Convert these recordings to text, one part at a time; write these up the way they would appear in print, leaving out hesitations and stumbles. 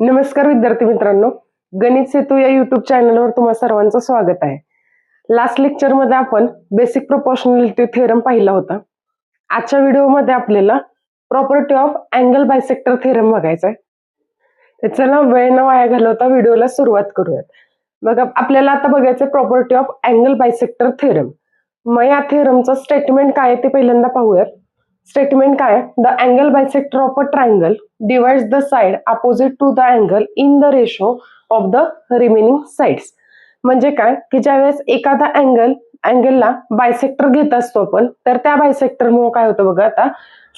नमस्कार विद्यार्थी मित्रांनो, गणित सेतू या युट्यूब चॅनलवर तुम्हा सर्वांचं स्वागत आहे. लास्ट लेक्चर मध्ये आपण बेसिक प्रोपोर्शनॅलिटी थेरम पाहिला होता. आजच्या व्हिडिओमध्ये आपल्याला property of angle bisector theorem बघायचा आहे. तर चला वेळ न वाया घालवता व्हिडिओला सुरुवात करूयात. बघा आपल्याला आता बघायचं property of angle bisector theorem. मग या थेरमचं स्टेटमेंट काय आहे ते पहिल्यांदा पाहूयात. स्टेटमेंट काय? The angle bisector of a triangle divides the side opposite to the angle in the ratio of the remaining sides. म्हणजे काय की ज्यावेळेस एखादा अँगलला बायसेक्टर घेत असतो आपण, तर त्या बायसेक्टर मुळे काय होतं बघा. आता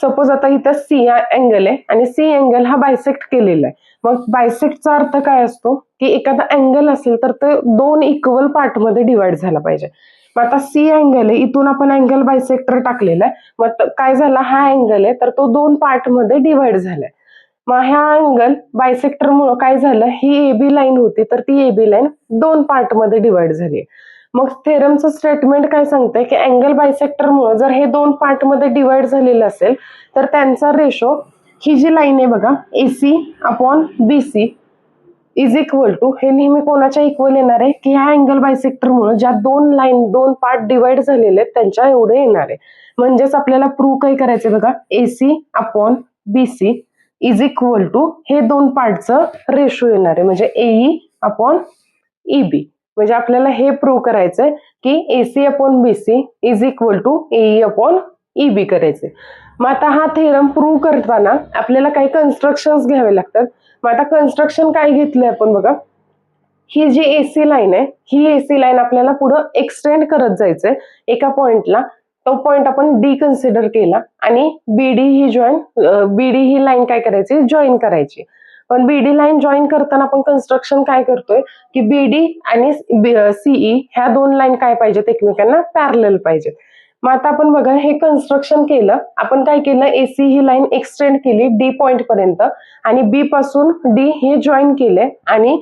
सपोज आता इथं सी अँगल आहे आणि सी अँगल हा बायसेक्ट केलेला आहे. मग बायसेक्टचा अर्थ काय असतो की एखादा अँगल असेल तर ते दोन इक्वल पार्ट मध्ये डिवाइड झाला पाहिजे. मग आता सी अँगल आहे, इथून आपण अँगल बायसेक्टर टाकलेला आहे. मग काय झाला, हा अँगल आहे तर तो दोन पार्ट मध्ये डिवाइड झालाय. मग ह्या अँगल बायसेक्टर मुळे काय झालं, ही एबी लाईन होती तर ती एबी लाईन दोन पार्ट मध्ये डिवाइड झाली. मग थेरमचं स्टेटमेंट काय सांगतंय की अँगल बायसेक्टर मुळे जर हे दोन पार्ट मध्ये डिवाइड झालेलं असेल तर त्यांचा रेशो, ही जी लाईन आहे बघा AC upon BC is equal to, हे नेहमी कोणाच्या इक्वल येणार आहे की ह्या अँगल बायसेक्टर मुळे ज्या दोन पार्ट डिवाइड झालेले आहेत त्यांच्या एवढे येणार आहे. म्हणजेच आपल्याला प्रूव्ह काय करायचं बघा, AC upon BC is equal to हे दोन पार्टचं रेशो येणार आहे, म्हणजे AE अपॉन EB. म्हणजे आपल्याला हे प्रूव्ह करायचंय की AC upon BC is equal to AE upon EB करायचे. मग आता हा थेरम प्रूव्ह करताना आपल्याला काही कन्स्ट्रक्शन्स घ्यावे लागतात. मग आता कन्स्ट्रक्शन काय घेतलंय आपण बघा, ही जी AC लाईन आहे, ही AC लाईन आपल्याला पुढे एक्सटेंड करत जायचंय एका पॉइंटला. तो पॉइंट आपण D कन्सिडर केला आणि BD ही लाईन काय करायची, जॉईन करायची. पण BD लाईन जॉईन करताना आपण कन्स्ट्रक्शन काय करतोय की BD आणि CE ह्या दोन लाईन काय पाहिजेत, एकमेकांना पॅरलल पाहिजेत. मग आता आपण बघा हे कन्स्ट्रक्शन केलं. आपण काय केलं, AC ही लाईन एक्सटेंड केली D पॉइंट पर्यंत आणि B पासून D हे जॉईन केले आणि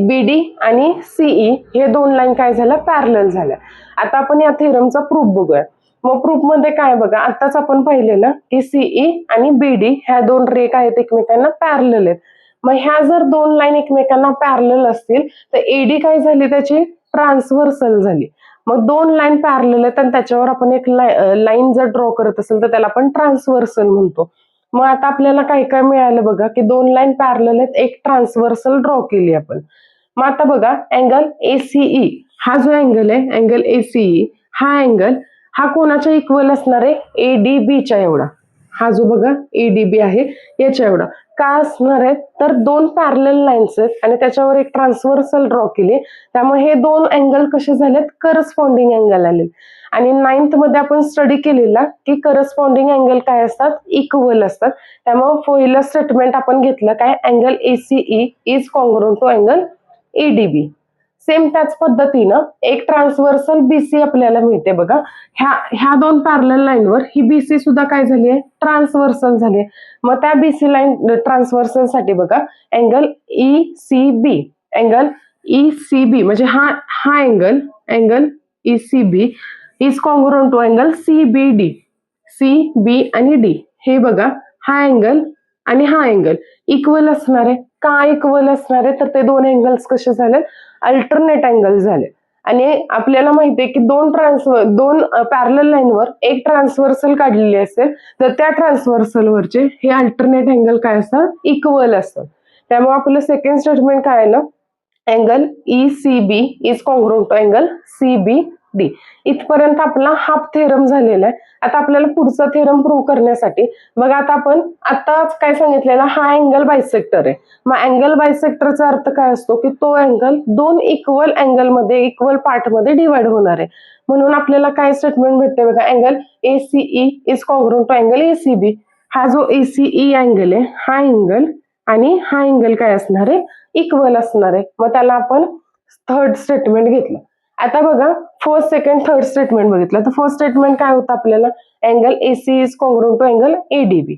BD आणि CE हे दोन लाईन काय झाल्या, पॅरलल झाल्या. आता आपण या थेरमचा प्रूफ बघूया. मग प्रूफ मध्ये काय बघा, आताच आपण पाहिलेलं की CE आणि BD ह्या दोन रे काय आहेत, एकमेकांना पॅरलल आहेत. मग ह्या जर दोन लाईन एकमेकांना पॅरलल असतील तर AD काय झाली, त्याची ट्रान्सव्हर्सल झाली. मग दोन लाईन पॅरलल आहेत आणि त्याच्यावर आपण एक लाईन जर ड्रॉ करत असेल तर त्याला आपण ट्रान्सव्हर्सल म्हणतो. मग आता आपल्याला काय काय मिळालं बघा की दोन लाईन पॅरलल आहेत, एक ट्रान्सव्हर्सल ड्रॉ केली आपण. मग आता बघा अँगल ACE हा जो अँगल आहे, अँगल ACE हा अँगल हा कोणाच्या इक्वल असणार आहे, ADB च्या एवढा. हा जो बघा ADB आहे याच्या एवढा का असणार आहे, तर दोन पॅरलल लाईन्स आहेत आणि त्याच्यावर एक ट्रान्सव्हर्सल ड्रॉ केली, त्यामुळे हे दोन अँगल कसे झालेत, करस्पॉन्डिंग अँगल आले. आणि 9th मध्ये आपण स्टडी केलेला की करस्पॉन्डिंग अँगल काय असतात, इक्वल असतात. त्यामुळे पहिलं स्टेटमेंट आपण घेतलं काय, angle ACE is congruent to angle ADB. Same त्याच पद्धतीनं एक ट्रान्सव्हर्सल BC आपल्याला मिळते बघा. ह्या दोन पॅरलल लाईनवर ही BC सुद्धा काय झाली आहे, ट्रान्सव्हर्सल झाली आहे. मग त्या BC लाईन ट्रान्सव्हर्सल साठी बघा अँगल ECB म्हणजे हा angle ECB is congruent to angle CBD. CB आणि D हे बघा, हा अँगल आणि हा अँगल इक्वल असणार आहे. का इक्वल असणार आहे, तर ते दोन अँगल्स कसे झाले, अल्टरनेट अँगल झाले. आणि आपल्याला माहिती आहे की दोन पॅरलल लाईनवर एक ट्रान्सव्हर्सल काढलेली असेल तर त्या ट्रान्सव्हर्सल वरचे हे अल्टरनेट अँगल काय असतात, इक्वल असतात. त्यामुळे आपलं सेकंड स्टेटमेंट काय आलं, angle ECB is congruent to angle CBD. इथपर्यंत आपला हाफ थेरम झालेला आहे. आता आपल्याला पुढचा थेरम प्रूव्ह करण्यासाठी बघा, आता आपण आताच काय सांगितलेला, हा अँगल बायसेक्टर आहे. मग अँगल बायसेक्टरचा अर्थ काय असतो की तो अँगल दोन इक्वल अँगल मध्ये, इक्वल पार्ट मध्ये डिवाइड होणार आहे. म्हणून आपल्याला काय स्टेटमेंट भेटते बघा, angle ACE is congruent to angle ACB. हा जो ACE अँगल आहे, हा अँगल आणि हा अँगल काय असणार आहे, इक्वल असणार आहे. मग त्याला आपण थर्ड स्टेटमेंट घेतलं. आता बघा फर्स्ट सेकंड थर्ड स्टेटमेंट बघितलं तर फर्स्ट स्टेटमेंट काय होतं आपल्याला, angle AC is congruent to angle ADB.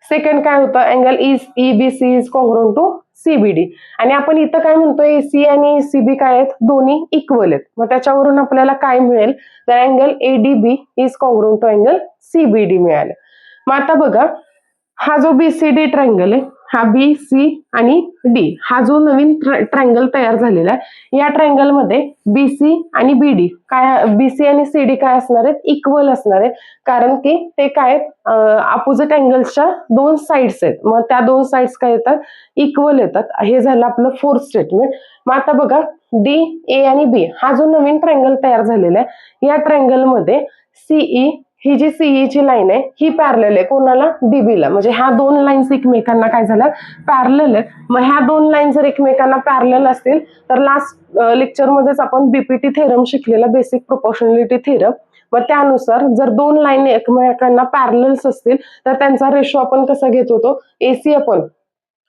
Second काय होतं, angle EBC is congruent to CBD. आणि आपण इथं काय म्हणतो, AC आणि CB काय आहेत, दोन्ही इक्वल आहेत. मग त्याच्यावरून आपल्याला काय मिळेल, तर angle ADB is congruent to angle CBD मिळालं. मग आता बघा हा जो BCD ट्रायंगल आहे, हा बी सी आणि डी हा जो नवीन ट्रायंगल तयार झालेला आहे, या ट्रायंगल मध्ये बीसी आणि बीडी काय, बीसी आणि सीडी काय असणार आहेत, इक्वल असणार आहेत. कारण की ते काय अपोजिट अँगल्सच्या दोन साइड्स आहेत, मग त्या दोन साइड्स काय येतात, इक्वल येतात. हे झालं आपलं फोर्थ स्टेटमेंट. मग आता बघा, डी, ए आणि बी हा जो नवीन ट्रायंगल तयार झालेला आहे, या ट्रायंगल मध्ये सीई ही जी सीई ची लाईन आहे ही पॅरलल आहे कोणाला, डीबीला. म्हणजे ह्या दोन लाईन्स एकमेकांना काय झालं, पॅरलल आहेत. मग ह्या दोन लाईन जर एकमेकांना पॅरलल असतील तर लास्ट लेक्चर मध्येच आपण बीपीटी थेरम शिकलेला, बेसिक प्रोपोर्शनॅलिटी थेरम. मग त्यानुसार जर दोन लाईन एकमेकांना पॅरलल्स असतील तर त्यांचा रेशो आपण कसा घेत होतो, एसी अपॉन,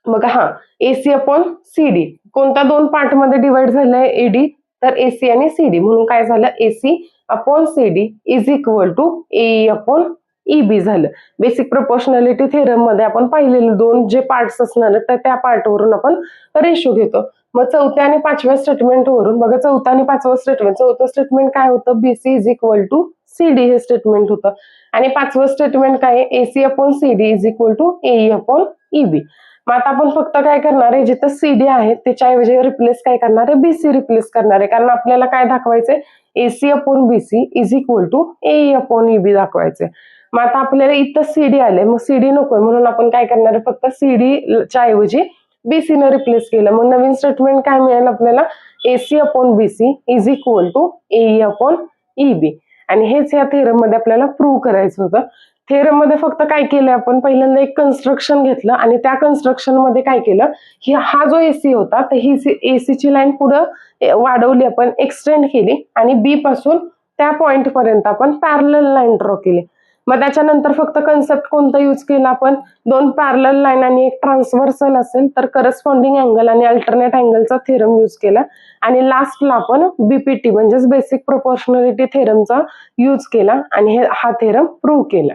बघा हा एसी अपॉन सीडी. कोणत्या दोन पार्ट मध्ये डिवाइड झालंय एडी, तर एसी आणि सीडी, म्हणून काय झालं, AC upon CD is equal to A upon EB झालं. बेसिक प्रोपोर्शनॅलिटी थेरम मध्ये आपण पाहिलेले दोन जे पार्ट्स असणार तर त्या पार्ट वरून आपण रेशो घेतो. मग चौथ्या आणि पाचव्या स्टेटमेंट वरून बघा, चौथा आणि पाचवा स्टेटमेंट, चौथं स्टेटमेंट काय होतं, BC is equal to CD हे स्टेटमेंट होतं. आणि पाचवं स्टेटमेंट काय, AC upon CD is equal to A upon EB. मग आता आपण फक्त काय करणार आहे, जिथं सीडी आहे त्याच्याऐवजी रिप्लेस काय करणार आहे, बीसी रिप्लेस करणार आहे. कारण आपल्याला काय दाखवायचंय, AC upon BC is equal to A upon EB दाखवायचंय. मग आता आपल्याला इथं सीडी आले, मग सीडी नकोय म्हणून आपण काय करणार आहे, फक्त सीडीच्या ऐवजी बीसी न रिप्लेस केलं. मग नवीन स्टेटमेंट काय मिळेल आपल्याला, AC upon BC is equal to A upon EB. आणि हेच या थेरम मध्ये आपल्याला प्रूव्ह करायचं होतं. थेरम मध्ये फक्त काय केलं, आपण पहिल्यांदा एक कन्स्ट्रक्शन घेतलं आणि त्या कन्स्ट्रक्शन मध्ये काय केलं की हा जो एसी होता तर ही एसी ची लाईन पुढे वाढवली, आपण एक्सटेंड केली आणि बी पासून त्या पॉइंट पर्यंत आपण पॅरलल लाईन ड्रॉ केली. मग त्याच्यानंतर फक्त कन्सेप्ट कोणता यूज केला आपण, दोन पॅरलल लाईन आणि एक ट्रान्सव्हर्सल असेल तर करस्पॉन्डिंग अँगल आणि अल्टरनेट अँगलचा थेरम यूज केला. आणि लास्टला आपण बीपीटी म्हणजेच बेसिक प्रोपोर्शनॅलिटी थेरमचा यूज केला आणि हा थेरम प्रूव्ह केला.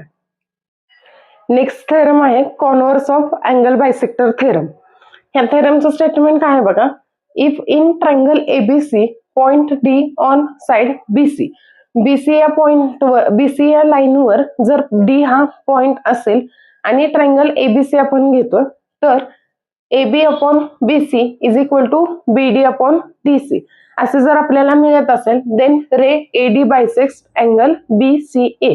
नेक्स्ट थेरम आहे converse of angle bisector theorem. ह्या थेरमचं स्टेटमेंट काय आहे बघा, if in triangle ABC point D on side BC, BC या पॉइंटवर, बीसी या लाईनवर जर डी हा पॉइंट असेल आणि ट्रायंगल एबीसी आपण घेतो तर AB upon BC is equal to BD upon DC असे जर आपल्याला मिळत असेल, then ray AD bisects angle BCA.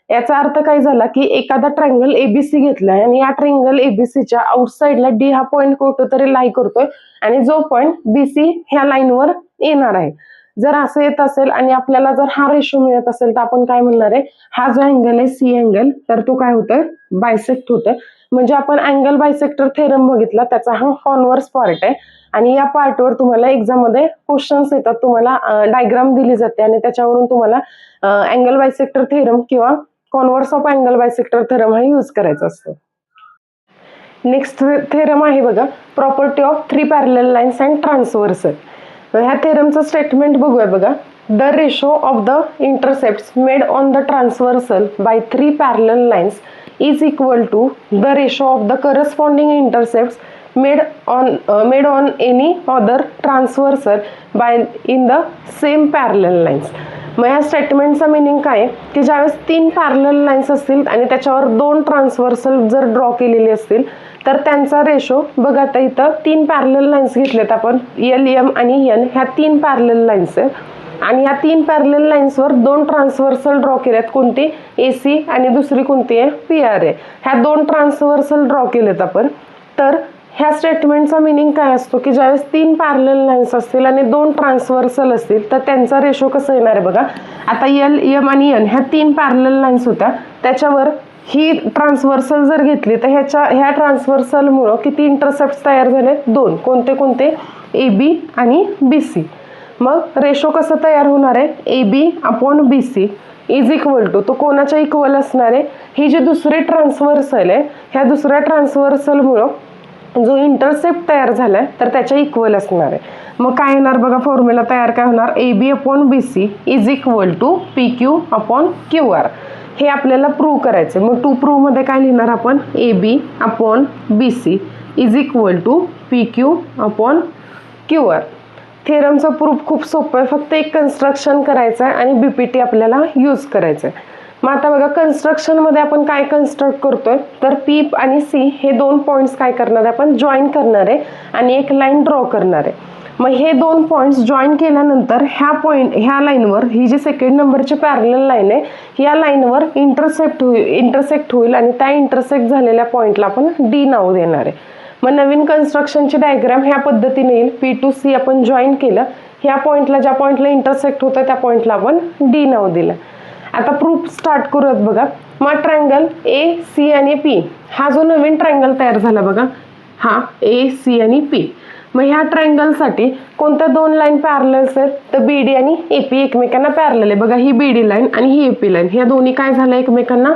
याचा अर्थ काय झाला की एखादा ट्रायंगल एबीसी घेतलाय आणि या ट्रायंगल एबीसीच्या आउटसाइडला डी हा पॉइंट कुठेतरी लाई करतोय आणि जो पॉइंट बीसी ह्या लाईनवर येणार आहे. जर असं येत असेल आणि आपल्याला जर हा रेशो मिळत असेल तर आपण काय म्हणणार आहे, हा जो अँगल आहे सी अँगल तर तो काय होतोय, बायसेक्ट होतोय. म्हणजे आपण अँगल बायसेक्टर थेरम बघितला, त्याचा हा कॉन्व्हर्स पार्ट आहे. आणि या पार्टवर तुम्हाला एक्झाम मध्ये क्वेश्चन्स येतात, तुम्हाला डायग्राम दिली जाते आणि त्याच्यावरून तुम्हाला अँगल बायसेक्टर थेरम किंवा converse of angle bisector theorem हा यूज करायचा असतो. नेक्स्ट थेरम आहे बघा, property of three parallel lines and transversal. ह्या थेरमचं स्टेटमेंट बघूया बघा, the ratio of the intercepts made on the transversal by three parallel lines is equal to the ratio of the corresponding intercepts made on any other transversal by in the same parallel lines. मग या स्टेटमेंटचा meaning काय की ज्यावेळेस तीन parallel lines असतील आणि त्याच्यावर दोन ट्रान्सव्हर्सल जर ड्रॉ केलेले असतील तर त्यांचा रेशो बघा, आता इथं तीन पॅरलल लाईन्स घेतलेत आपण, एल एम आणि एन ह्या तीन पॅरलल लाईन्स आहेत आणि या तीन पॅरलल लाईन्सवर दोन ट्रान्सव्हर्सल ड्रॉ केलेत, कोणती, एसी आणि दुसरी कोणती आहे, पीआर आहे. ह्या दोन ट्रान्सव्हर्सल ड्रॉ केलेत आपण. तर ह्या स्टेटमेंटचा मिनिंग काय असतो की ज्यावेळेस तीन पॅरलल लाईन्स असतील आणि दोन ट्रान्सव्हर्सल असतील तर त्यांचा रेशो कसा येणार आहे बघा. आता एल एम आणि एन ह्या तीन पॅरलल लाईन्स होत्या, त्याच्यावर ही ट्रान्सव्हर्सल जर घेतली तर ह्या ट्रान्सव्हर्सलमुळं किती इंटरसेप्ट तयार झाले, दोन. कोणते कोणते, ए बी आणि बी सी. मग रेशो कसं तयार होणार आहे, A B upon B C is equal to, तो कोणाच्या इक्वल असणार आहे, ही जी दुसरी ट्रान्सव्हर्सल आहे ह्या दुसऱ्या ट्रान्सव्हर्सलमुळं जो इंटरसेप्ट तयार झालाय तर त्याच्या इक्वल असणार आहे. मग काय येणार बघा, फॉर्म्युला तयार काय होणार, A B upon B C is equal to P Q upon Q R. हे आपल्याला प्रूव्ह करायचं. मग टू प्रूव्ह मध्ये काय लिहिणार आपण, A B upon B C is equal to P Q upon Q R. थेरमचं प्रूफ खूप सोपं आहे, फक्त एक कन्स्ट्रक्शन करायचं आहे आणि बीपीटी आपल्याला यूज करायचं आहे. मग आता बघा कन्स्ट्रक्शन मध्ये आपण काय कन्स्ट्रक्ट करतोय तर पी आणि सी हे दोन पॉइंट्स काय करणार आहे आपण जॉईन करणार आहे आणि एक लाईन ड्रॉ करणार आहे। मग हे दोन पॉइंट्स जॉईन केल्यानंतर ह्या लाईनवर ही जी सेकंड नंबरची पॅरलल लाईन आहे या लाईनवर इंटरसेक्ट होईल आणि त्या इंटरसेक्ट झालेल्या पॉइंटला आपण डी नाव देणार आहे। मग नवीन कन्स्ट्रक्शनची डायग्राम ह्या पद्धतीने येईल। पी टू सी आपण जॉईन केलं, ह्या पॉइंटला ज्या पॉइंटला इंटरसेक्ट होतं त्या पॉइंटला आपण डी नाव दिलं। आता प्रूफ स्टार्ट करूयात बघा। मग ट्रायंगल ए सी आणि पी हा जो नवीन ट्रायंगल तयार झाला बघा, हा ए सी आणि पी। मग ह्या ट्रायंगलसाठी कोणत्या दोन लाईन पॅरलल आहेत तर बीडी आणि एपी एकमेकांना पॅरलल आहे बघा। ही बीडी लाईन आणि ही एपी लाईन ह्या दोन्ही काय झाल्या एकमेकांना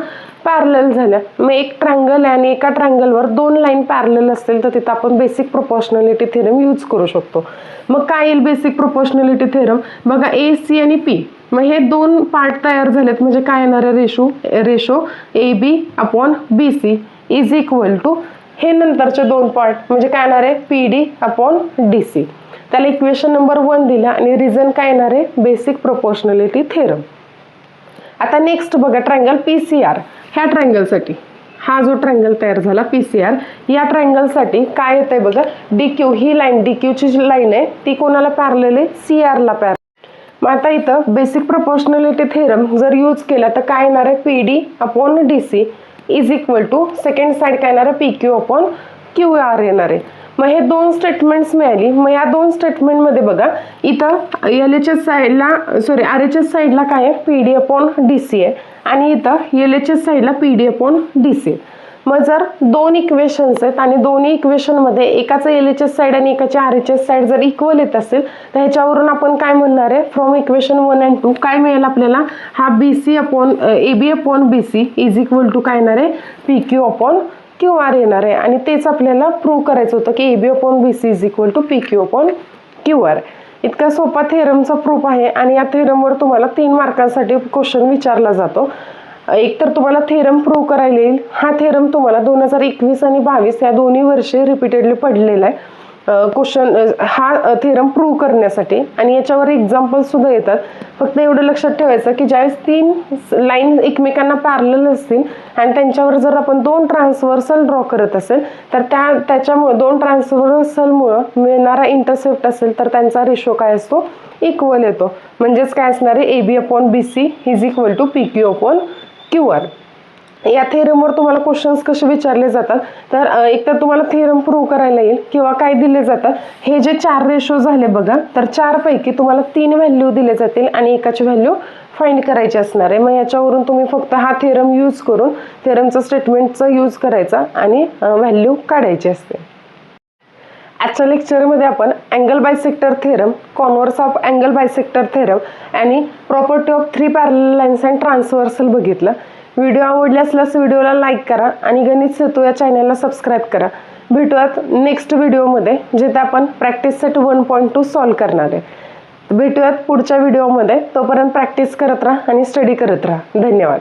पॅरलल झाल्या। मग एक ट्रायंगल आहे आणि एका ट्रायंगलवर दोन लाईन पॅरलल असतील तर तिथं आपण बेसिक प्रोपोर्शनॅलिटी थेरम यूज करू शकतो। मग काय येईल बेसिक प्रोपोर्शनॅलिटी थेरम बघा, ए सी आणि पी मग हे दोन पार्ट तयार झालेत म्हणजे काय येणार आहे ratio A B upon B C is equal to हे नंतरचे दोन पार्ट म्हणजे काय येणार आहे P D upon D C. त्याला इक्वेशन नंबर 1 दिला आणि रिझन काय येणार आहे बेसिक प्रोपोर्शनॅलिटी थेरम। आता नेक्स्ट बघा ट्रायंगल पी सी आर। ह्या ट्रायंगलसाठी हा जो ट्रायंगल तयार झाला पी सी आर या ट्रायंगलसाठी काय येतंय बघा, डी क्यू ही लाईन डी क्यूची जी लाईन आहे ती कोणाला पॅरलल आहे सी आरला पॅरलल। मग आता इथं बेसिक प्रोपोर्शनॅलिटी थेरम जर यूज केला तर काय येणार आहे P D upon D C is equal to second side काय येणार आहे P Q upon Q R येणार आहे। मग हे दोन स्टेटमेंट्स मिळाली। मग या दोन स्टेटमेंट मध्ये बघा इथं एल एच एस साईडला आर एच एस साईडला काय आहे P D upon D C आहे आणि इथं एल एच एस साईडला P D upon D C. मग जर दोन इक्वेशन्स आहेत आणि दोन्ही इक्वेशनमध्ये एकाचं एल एच एस साईड आणि एकाची आर एच एस साईड जर इक्वल येत असेल तर ह्याच्यावरून आपण काय म्हणणार आहे फ्रॉम इक्वेशन 1 and 2 काय मिळेल आपल्याला हा B C upon A B upon B C is equal to काय येणार आहे P Q upon Q R येणार आहे। आणि तेच आपल्याला प्रूव्ह करायचं होतं की A B upon B C is equal to P Q upon Q R. इतका सोपा थेरमचा प्रूफ आहे आणि या थेरमवर तुम्हाला 3 मार्कांसाठी क्वेश्चन विचारला जातो। एक तर तुम्हाला थेरम प्रूव्ह करायला येईल, हा थेरम तुम्हाला 2021 आणि 22 या दोन्ही वर्षे रिपीटेडली पडलेला आहे क्वेश्चन हा थेरम प्रूव्ह करण्यासाठी आणि याच्यावर एक्झाम्पल सुद्धा येतात। फक्त एवढं लक्षात ठेवायचं की ज्यावेळेस 3 लाईन एकमेकांना पॅरलल असतील आणि त्यांच्यावर जर आपण 2 ट्रान्सव्हर्सल ड्रॉ करत असेल तर त्याच्यामुळे 2 ट्रान्सव्हर्सलमुळे मिळणारा इंटरसेप्ट असेल तर त्यांचा रेशो काय असतो इक्वल येतो। म्हणजेच काय असणार आहे A B upon B C is equal to P Q upon Q R. या थेरमवर तुम्हाला क्वेश्चन्स कसे विचारले जातात तर एकतर तुम्हाला थेरम प्रूव्ह करायला येईल किंवा काय दिले जातात हे जे 4 रेशो झाले बघा तर 4 पैकी तुम्हाला 3 व्हॅल्यू दिले जातील आणि एकाची व्हॅल्यू फाइंड करायची असणार आहे। मग याच्यावरून तुम्ही फक्त हा थेरम यूज करून थेरमचा स्टेटमेंटचा यूज करायचा आणि व्हॅल्यू काढायची असते। आजच्या लेक्चरमध्ये आपण angle bisector theorem, converse of angle bisector theorem आणि property of 3 parallel lines and transversal बघितलं। व्हिडिओ आवडला असल्यास व्हिडिओला लाईक करा आणि गणित सेतू या चॅनलला सबस्क्राईब करा। भेटूयात नेक्स्ट व्हिडिओमध्ये जिथे आपण प्रॅक्टिस सेट 1.2 सॉल्व करणार आहे। भेटूयात पुढच्या व्हिडिओमध्ये, तोपर्यंत प्रॅक्टिस करत राहा आणि स्टडी करत राहा। धन्यवाद।